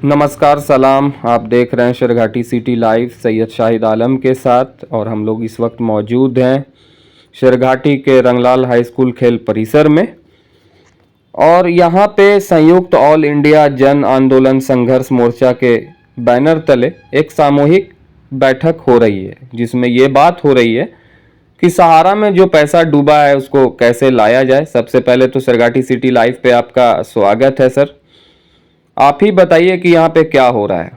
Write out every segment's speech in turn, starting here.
नमस्कार सलाम, आप देख रहे हैं शेरघाटी सिटी लाइव सैयद शाहिद आलम के साथ। और हम लोग इस वक्त मौजूद हैं शेरघाटी के रंगलाल हाई स्कूल खेल परिसर में। और यहाँ पे संयुक्त ऑल इंडिया जन आंदोलन संघर्ष मोर्चा के बैनर तले एक सामूहिक बैठक हो रही है, जिसमें ये बात हो रही है कि सहारा में जो पैसा डूबा है उसको कैसे लाया जाए। सबसे पहले तो शेरघाटी सिटी लाइव पे आपका स्वागत है सर। आप ही बताइए कि यहाँ पे क्या हो रहा है।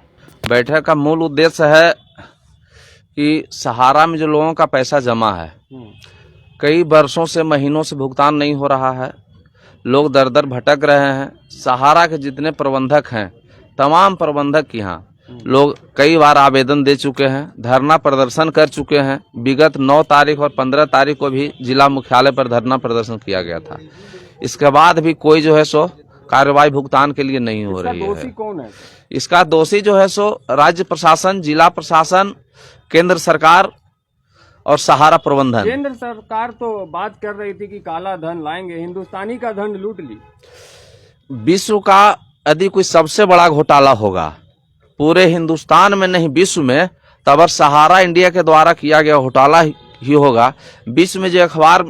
बैठक का मूल उद्देश्य है कि सहारा में जो लोगों का पैसा जमा है, कई वर्षों से महीनों से भुगतान नहीं हो रहा है, लोग दर दर भटक रहे हैं। सहारा के जितने प्रबंधक हैं, तमाम प्रबंधक यहाँ लोग कई बार आवेदन दे चुके हैं, धरना प्रदर्शन कर चुके हैं। विगत 9 तारीख और 15 तारीख को भी जिला मुख्यालय पर धरना प्रदर्शन किया गया था। इसके बाद भी कोई जो है सो कार्रवाई भुगतान के लिए नहीं हो रही है। दोषी कौन है? इसका दोषी जो है सो राज्य प्रशासन, जिला प्रशासन, केंद्र सरकार और सहारा प्रबंधन। केंद्र सरकार तो बात कर रही थी कि काला धन लाएंगे, हिंदुस्तानी का धन लूट ली। विश्व का यदि कोई सबसे बड़ा घोटाला होगा पूरे हिंदुस्तान में नहीं विश्व में, तब सहारा इंडिया के द्वारा किया गया घोटाला ही होगा। विश्व में जो अखबार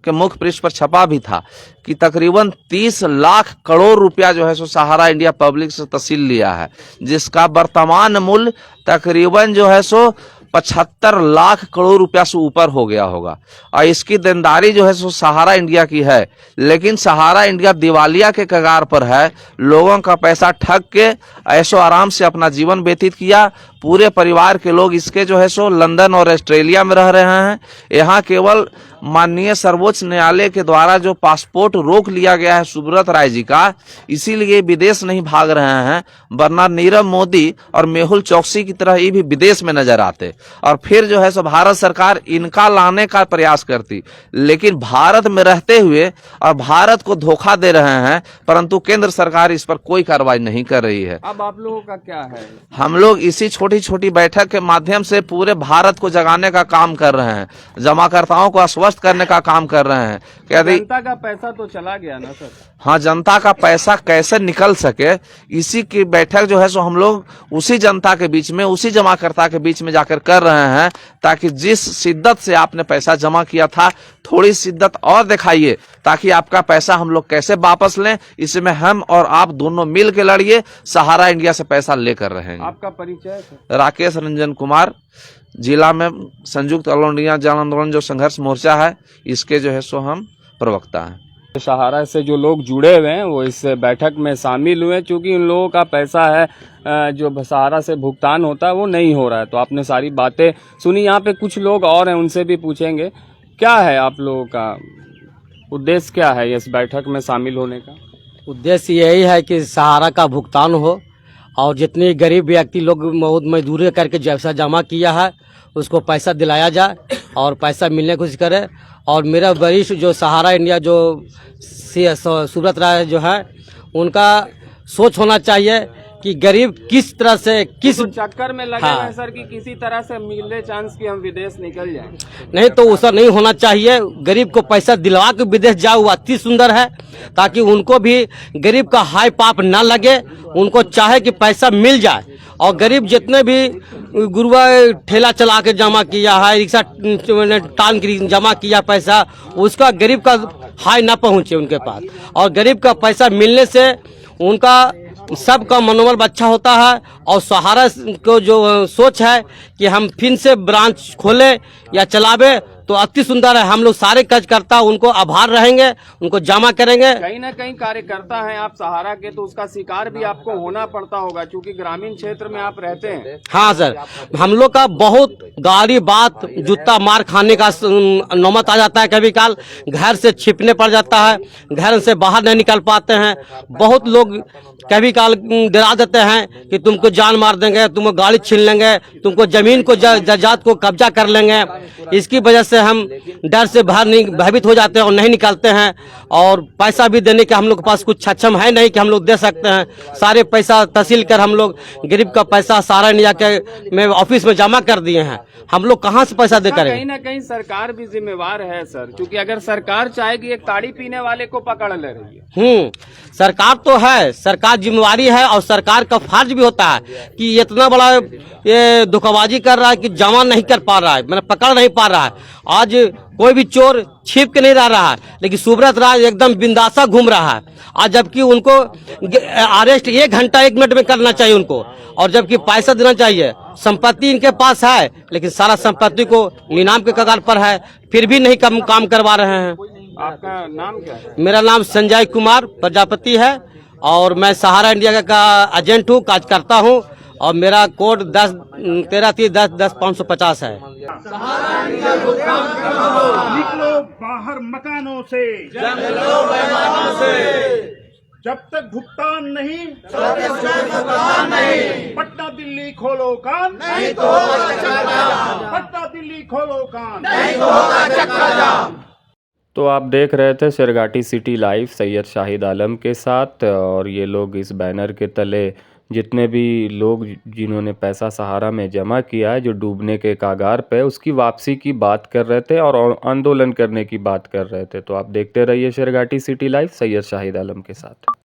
के मुख्य पृष्ठ पर छपा भी था कि तकरीबन 30 लाख करोड़ रुपया जो है सो सहारा इंडिया पब्लिक से तहसील लिया है, जिसका वर्तमान मूल्य तकरीबन जो है सो 75 लाख करोड़ रुपया से ऊपर हो गया होगा। और इसकी देनदारी जो है सो सहारा इंडिया की है, लेकिन सहारा इंडिया दिवालिया के कगार पर है। लोगों का पैसा ठग के ऐशो आराम से अपना जीवन व्यतीत किया। पूरे परिवार के लोग इसके जो है सो लंदन और ऑस्ट्रेलिया में रह रहे हैं। यहाँ केवल माननीय सर्वोच्च न्यायालय के द्वारा जो पासपोर्ट रोक लिया गया है सुब्रत राय जी का, इसीलिए विदेश नहीं भाग रहे हैं, वरना नीरव मोदी और मेहुल चौकसी की तरह ये भी विदेश में नजर आते और फिर जो है सो भारत सरकार इनका लाने का प्रयास करती। लेकिन भारत में रहते हुए और भारत को धोखा दे रहे हैं, परंतु केंद्र सरकार इस पर कोई कार्रवाई नहीं कर रही है। अब आप लोगों का क्या है? हम लोग इसी छोटी छोटी बैठक के माध्यम से पूरे भारत को जगाने का काम कर रहे हैं, जमाकर्ताओं को आश्वस्त करने का काम कर रहे हैं। जनता का पैसा तो चला गया ना सर? हाँ, जनता का पैसा कैसे निकल सके, इसी की बैठक जो है सो हम लोग उसी जनता के बीच में, उसी जमाकर्ता के बीच में जाकर कर रहे हैं, ताकि जिस शिद्दत से आपने पैसा जमा किया था थोड़ी शिद्दत और दिखाइए, ताकि आपका पैसा हम लोग कैसे वापस लें। इसमें हम और आप दोनों मिल के लड़िए, सहारा इंडिया से पैसा लेकर रहेंगे। आपका परिचय? राकेश रंजन कुमार, जिला में संयुक्त ऑल इंडिया जन आंदोलन जो संघर्ष मोर्चा है, इसके जो है सो हम प्रवक्ता हैं। सहारा से जो लोग जुड़े हुए हैं वो इस बैठक में शामिल हुए, क्योंकि उन लोगों का पैसा है जो सहारा से भुगतान होता है वो नहीं हो रहा है। तो आपने सारी बातें सुनी। यहाँ पे कुछ लोग और हैं, उनसे भी पूछेंगे क्या है आप लोगों का उद्देश्य, क्या है इस बैठक में शामिल होने का? उद्देश्य यही है कि सहारा का भुगतान हो और जितने गरीब व्यक्ति लोग मजदूरी करके जैसा जमा किया है उसको पैसा दिलाया जाए और पैसा मिलने की कोशिश करे। और मेरा वरिष्ठ जो सहारा इंडिया जो सुब्रत राय जो है, उनका सोच होना चाहिए कि गरीब किस तरह से किस चक्कर में लगे हैं सर कि किसी तरह से मिले चांस कि हम विदेश निकल जाएं। नहीं, तो ऐसा नहीं होना चाहिए। गरीब को पैसा दिलवा के विदेश जाओ, वो अति सुंदर है, ताकि उनको भी गरीब का हाई पाप ना लगे। उनको चाहे कि पैसा मिल जाए और गरीब जितने भी गुरुआ ठेला चला के जमा किया है, रिक्शा टांग के जमा किया पैसा, उसका गरीब का हाई ना पहुंचे उनके पास। और गरीब का पैसा मिलने से उनका सबका मनोबल अच्छा होता है। और सहारा को जो सोच है कि हम फिर से ब्रांच खोले या चलावे, तो अति सुंदर है। हम लोग सारे कार्यकर्ता उनको आभार रहेंगे, उनको जमा करेंगे। कहीं ना कहीं कार्यकर्ता हैं आप सहारा के, तो उसका शिकार भी आपको होना पड़ता होगा, क्योंकि ग्रामीण क्षेत्र में आप रहते हैं। हाँ सर, हम लोग का बहुत गाली बात, जूता मार खाने का नौबत आ जाता है। कभी काल घर से छिपने पड़ जाता है, घर से बाहर नहीं निकल पाते हैं। बहुत लोग कभी काल डरा देते हैं कि तुमको जान मार देंगे, तुमको गाड़ी छीन लेंगे, तुमको जमीन को जायदाद को कब्जा कर लेंगे। इसकी वजह से हम डर से बाहर नहीं भयभीत हो जाते हैं और नहीं निकलते हैं। और पैसा भी देने के हम लोग के पास कुछ सक्षम है नहीं कि हम लोग दे सकते हैं। सारे पैसा तहसील कर हम लोग गरीब का पैसा सहारा इंडिया के में ऑफिस में जमा कर दिए हैं। हम लोग कहाँ से पैसा दे कहीं करेंगे? ना कहीं सरकार भी जिम्मेवार है सर, क्योंकि अगर सरकार चाहेगी एक ताड़ी पीने वाले को पकड़ ले रही है। सरकार तो है, सरकार जिम्मेवारी है और सरकार का फर्ज भी होता है कि इतना बड़ा ये धोखाबाजी कर रहा है कि जमा नहीं कर पा रहा है, मैंने पकड़ नहीं पा रहा है। आज कोई भी चोर छिप के नहीं रह रहा है, लेकिन सुब्रत राय एकदम बिंदासा घूम रहा है। आज जबकि उनको अरेस्ट 1 घंटा 1 मिनट में करना चाहिए उनको, और जबकि पैसा देना चाहिए। संपत्ति इनके पास है, लेकिन सारा संपत्ति को नीलाम के कगार पर है, फिर भी नहीं काम करवा रहे हैं। आपका नाम क्या है? मेरा नाम संजय कुमार प्रजापति है और मैं सहारा इंडिया का एजेंट हूँ, कार्य करता हूँ, और मेरा कोड 13301010-550 है। निकलो बाहर मकानों से, जब तक भुगतान नहीं पटना दिल्ली खोलो कान, नहीं तो पटना दिल्ली खोलो कान, नहीं तो तो आप देख रहे थे शेरघाटी सिटी लाइव सैयद शाहिद आलम के साथ, और ये लोग इस बैनर के तले जितने भी लोग जिन्होंने पैसा सहारा में जमा किया है, जो डूबने के कागार पे, उसकी वापसी की बात कर रहे थे और आंदोलन करने की बात कर रहे थे। तो आप देखते रहिए शेरघाटी सिटी लाइव सैयद शाहिद आलम के साथ।